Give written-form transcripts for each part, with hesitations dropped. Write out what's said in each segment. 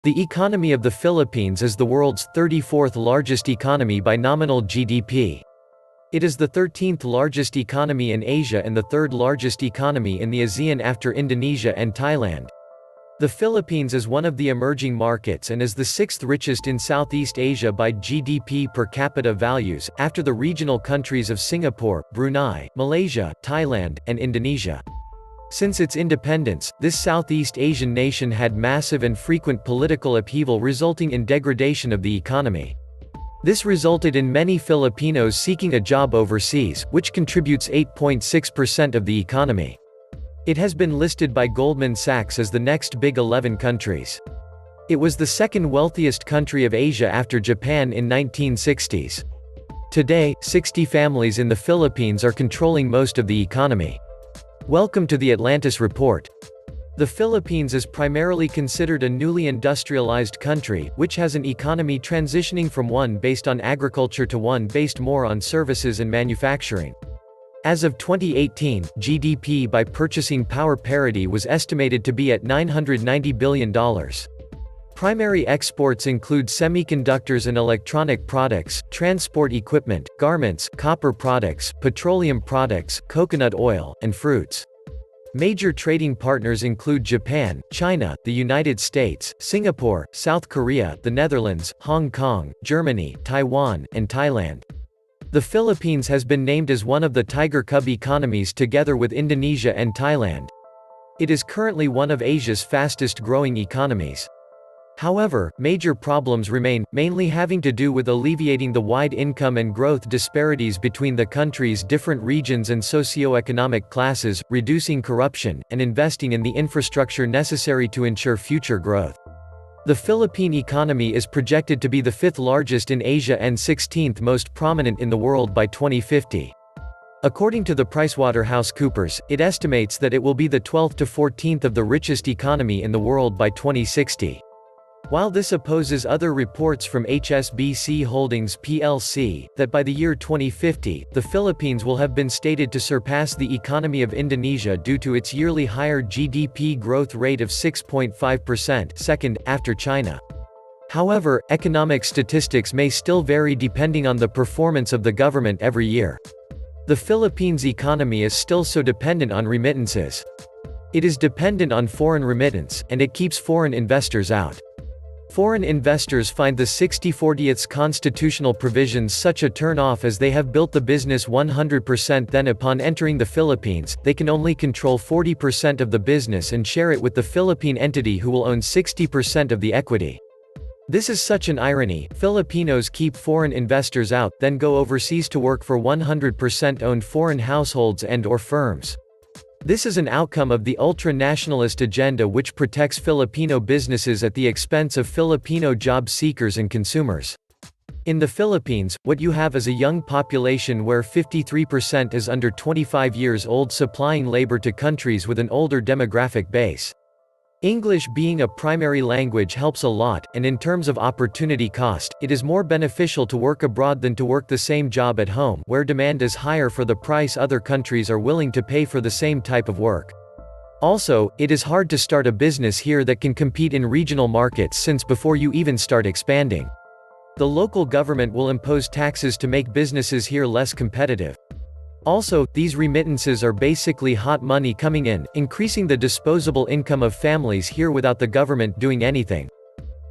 The economy of the Philippines is the world's 34th largest economy by nominal GDP. It is the 13th largest economy in Asia and the third largest economy in the ASEAN after Indonesia and Thailand. The Philippines is one of the emerging markets and is the sixth richest in Southeast Asia by GDP per capita values, after the regional countries of Singapore, Brunei, Malaysia, Thailand, and Indonesia. Since its independence, this Southeast Asian nation had massive and frequent political upheaval resulting in degradation of the economy. This resulted in many Filipinos seeking a job overseas, which contributes 8.6% of the economy. It has been listed by Goldman Sachs as the next big 11 countries. It was the second wealthiest country of Asia after Japan in 1960s. Today, 60 families in the Philippines are controlling most of the economy. Welcome to the Atlantis Report. The Philippines is primarily considered a newly industrialized country, which has an economy transitioning from one based on agriculture to one based more on services and manufacturing. As of 2018, GDP by purchasing power parity was estimated to be at $990 billion. Primary exports include semiconductors and electronic products, transport equipment, garments, copper products, petroleum products, coconut oil, and fruits. Major trading partners include Japan, China, the United States, Singapore, South Korea, the Netherlands, Hong Kong, Germany, Taiwan, and Thailand. The Philippines has been named as one of the Tiger Cub economies together with Indonesia and Thailand. It is currently one of Asia's fastest-growing economies. However, major problems remain, mainly having to do with alleviating the wide income and growth disparities between the country's different regions and socio-economic classes, reducing corruption, and investing in the infrastructure necessary to ensure future growth. The Philippine economy is projected to be the fifth largest in Asia and 16th most prominent in the world by 2050. According to the PricewaterhouseCoopers, it estimates that it will be the 12th to 14th of the richest economy in the world by 2060. While this opposes other reports from HSBC Holdings plc, that by the year 2050, the Philippines will have been stated to surpass the economy of Indonesia due to its yearly higher GDP growth rate of 6.5%, second, after China. However, economic statistics may still vary depending on the performance of the government every year. The Philippines' economy is still so dependent on remittances. It is dependent on foreign remittance, and it keeps foreign investors out. Foreign investors find the 60/40th constitutional provisions such a turn-off as they have built the business 100%, then upon entering the Philippines, they can only control 40% of the business and share it with the Philippine entity who will own 60% of the equity. This is such an irony. Filipinos keep foreign investors out, then go overseas to work for 100% owned foreign households and/or firms. This is an outcome of the ultra-nationalist agenda which protects Filipino businesses at the expense of Filipino job seekers and consumers. In the Philippines, what you have is a young population where 53% is under 25 years old, supplying labor to countries with an older demographic base. English being a primary language helps a lot, and in terms of opportunity cost, it is more beneficial to work abroad than to work the same job at home, where demand is higher for the price other countries are willing to pay for the same type of work. Also, it is hard to start a business here that can compete in regional markets since before you even start expanding, the local government will impose taxes to make businesses here less competitive. Also, these remittances are basically hot money coming in, increasing the disposable income of families here without the government doing anything.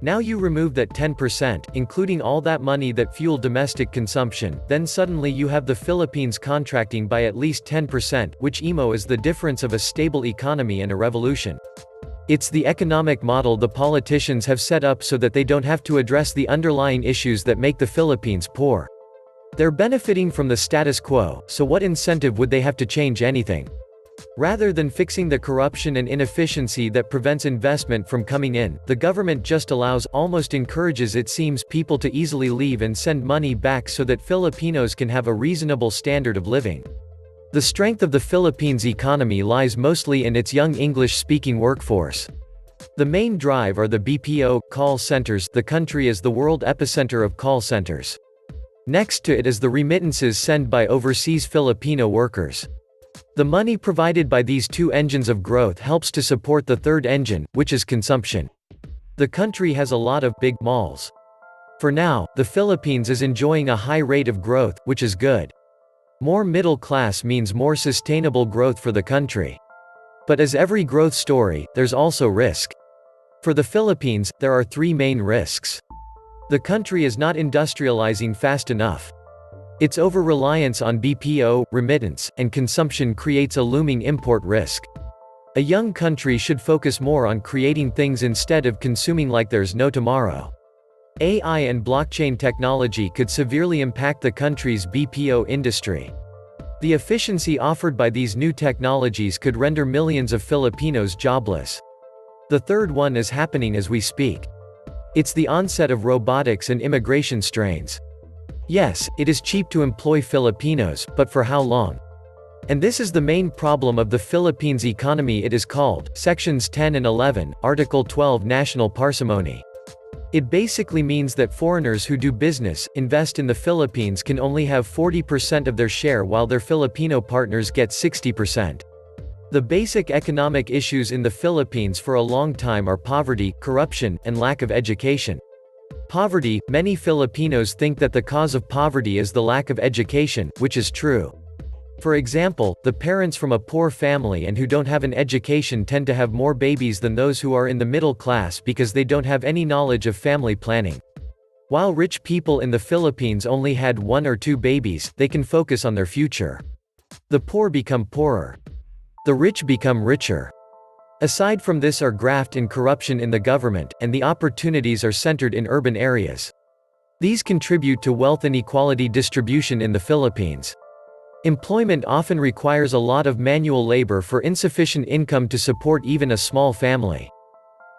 Now you remove that 10%, including all that money that fuel domestic consumption, then suddenly you have the Philippines contracting by at least 10%, which is the difference of a stable economy and a revolution. It's the economic model the politicians have set up so that they don't have to address the underlying issues that make the Philippines poor. They're benefiting from the status quo, so what incentive would they have to change anything? Rather than fixing the corruption and inefficiency that prevents investment from coming in, the government just allows, almost encourages it seems, people to easily leave and send money back so that Filipinos can have a reasonable standard of living. The strength of the Philippines' economy lies mostly in its young English-speaking workforce. The main drive are the BPO call centers. The country is the world epicenter of call centers. Next to it is the remittances sent by overseas Filipino workers. The money provided by these two engines of growth helps to support the third engine, which is consumption. The country has a lot of big malls. For now, the Philippines is enjoying a high rate of growth, which is good. More middle class means more sustainable growth for the country. But as every growth story, there's also risk. For the Philippines, there are three main risks. The country is not industrializing fast enough. Its over-reliance on BPO, remittance, and consumption creates a looming import risk. A young country should focus more on creating things instead of consuming like there's no tomorrow. AI and blockchain technology could severely impact the country's BPO industry. The efficiency offered by these new technologies could render millions of Filipinos jobless. The third one is happening as we speak. It's the onset of robotics and immigration strains. Yes, it is cheap to employ Filipinos, but for how long? And this is the main problem of the Philippines economy. It is called, Sections 10 and 11, Article 12 National Parsimony. It basically means that foreigners who do business, invest in the Philippines can only have 40% of their share while their Filipino partners get 60%. The basic economic issues in the Philippines for a long time are poverty, corruption, and lack of education. Poverty, many Filipinos think that the cause of poverty is the lack of education, which is true. For example, the parents from a poor family and who don't have an education tend to have more babies than those who are in the middle class because they don't have any knowledge of family planning. While rich people in the Philippines only had 1 or 2 babies, they can focus on their future. The poor become poorer. The rich become richer. Aside from this are graft and corruption in the government, and the opportunities are centered in urban areas. These contribute to wealth inequality distribution in the Philippines. Employment often requires a lot of manual labor for insufficient income to support even a small family.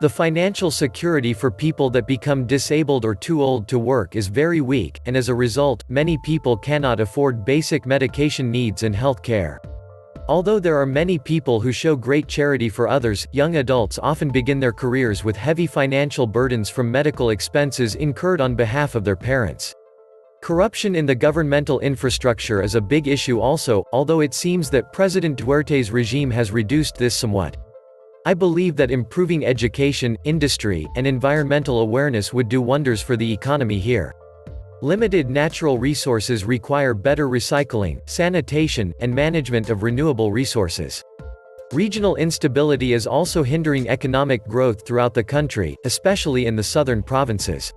The financial security for people that become disabled or too old to work is very weak, and as a result, many people cannot afford basic medication needs and health care. Although there are many people who show great charity for others, young adults often begin their careers with heavy financial burdens from medical expenses incurred on behalf of their parents. Corruption in the governmental infrastructure is a big issue also, although it seems that President Duterte's regime has reduced this somewhat. I believe that improving education, industry, and environmental awareness would do wonders for the economy here. Limited natural resources require better recycling, sanitation, and management of renewable resources. Regional instability is also hindering economic growth throughout the country, especially in the southern provinces.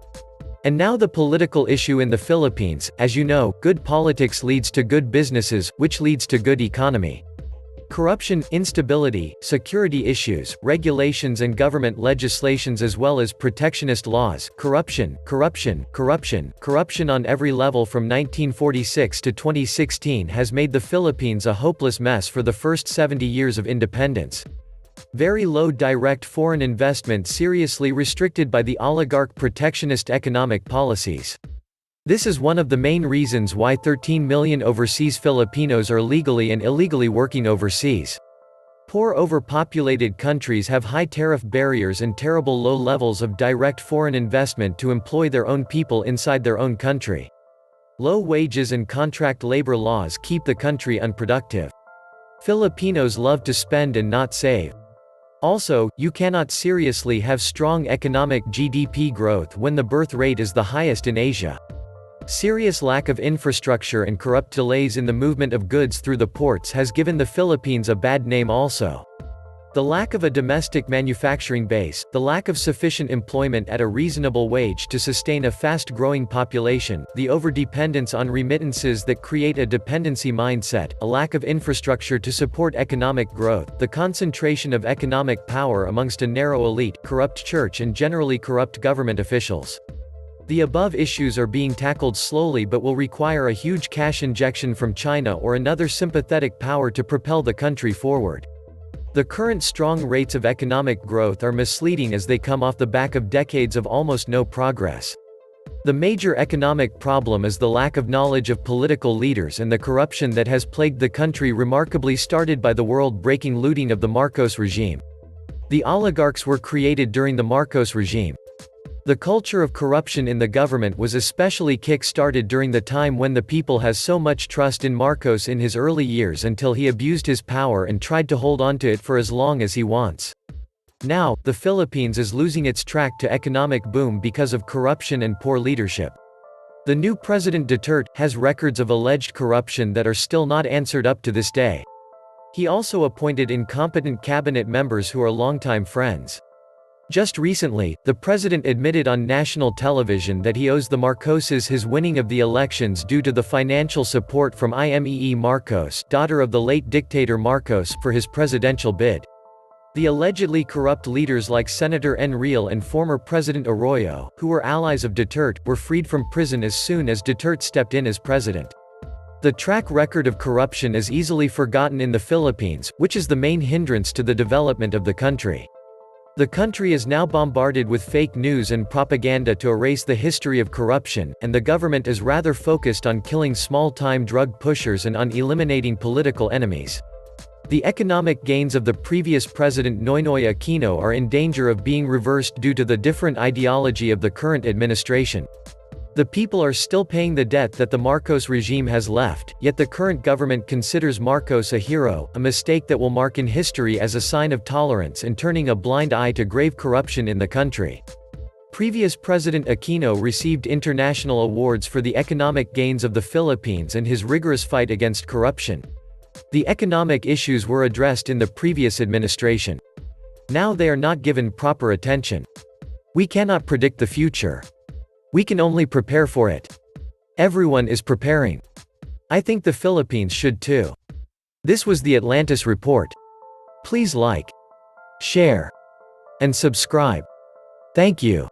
And now the political issue in the Philippines. As you know, good politics leads to good businesses, which leads to good economy. Corruption, instability, security issues, regulations and government legislations as well as protectionist laws, corruption on every level from 1946 to 2016 has made the Philippines a hopeless mess for the first 70 years of independence. Very low direct foreign investment seriously restricted by the oligarch protectionist economic policies. This is one of the main reasons why 13 million overseas Filipinos are legally and illegally working overseas. Poor overpopulated countries have high tariff barriers and terrible low levels of direct foreign investment to employ their own people inside their own country. Low wages and contract labor laws keep the country unproductive. Filipinos love to spend and not save. Also, you cannot seriously have strong economic GDP growth when the birth rate is the highest in Asia. Serious lack of infrastructure and corrupt delays in the movement of goods through the ports has given the Philippines a bad name also. The lack of a domestic manufacturing base, the lack of sufficient employment at a reasonable wage to sustain a fast-growing population, the overdependence on remittances that create a dependency mindset, a lack of infrastructure to support economic growth, the concentration of economic power amongst a narrow elite, corrupt church and generally corrupt government officials. The above issues are being tackled slowly but will require a huge cash injection from China or another sympathetic power to propel the country forward. The current strong rates of economic growth are misleading as they come off the back of decades of almost no progress. The major economic problem is the lack of knowledge of political leaders and the corruption that has plagued the country, remarkably started by the world-breaking looting of the Marcos regime. The oligarchs were created during the Marcos regime. The culture of corruption in the government was especially kick-started during the time when the people has so much trust in Marcos in his early years until he abused his power and tried to hold on to it for as long as he wants. Now, the Philippines is losing its track to economic boom because of corruption and poor leadership. The new President Duterte has records of alleged corruption that are still not answered up to this day. He also appointed incompetent cabinet members who are longtime friends. Just recently, the president admitted on national television that he owes the Marcoses his winning of the elections due to the financial support from Imee Marcos, daughter of the late dictator Marcos, for his presidential bid. The allegedly corrupt leaders like Senator Enrile and former President Arroyo, who were allies of Duterte, were freed from prison as soon as Duterte stepped in as president. The track record of corruption is easily forgotten in the Philippines, which is the main hindrance to the development of the country. The country is now bombarded with fake news and propaganda to erase the history of corruption, and the government is rather focused on killing small-time drug pushers and on eliminating political enemies. The economic gains of the previous president Noynoy Aquino are in danger of being reversed due to the different ideology of the current administration. The people are still paying the debt that the Marcos regime has left, yet the current government considers Marcos a hero, a mistake that will mark in history as a sign of tolerance and turning a blind eye to grave corruption in the country. Previous President Aquino received international awards for the economic gains of the Philippines and his rigorous fight against corruption. The economic issues were addressed in the previous administration. Now they are not given proper attention. We cannot predict the future. We can only prepare for it. Everyone is preparing. I think the Philippines should too. This was the Atlantis Report. Please like, share, and subscribe. Thank you.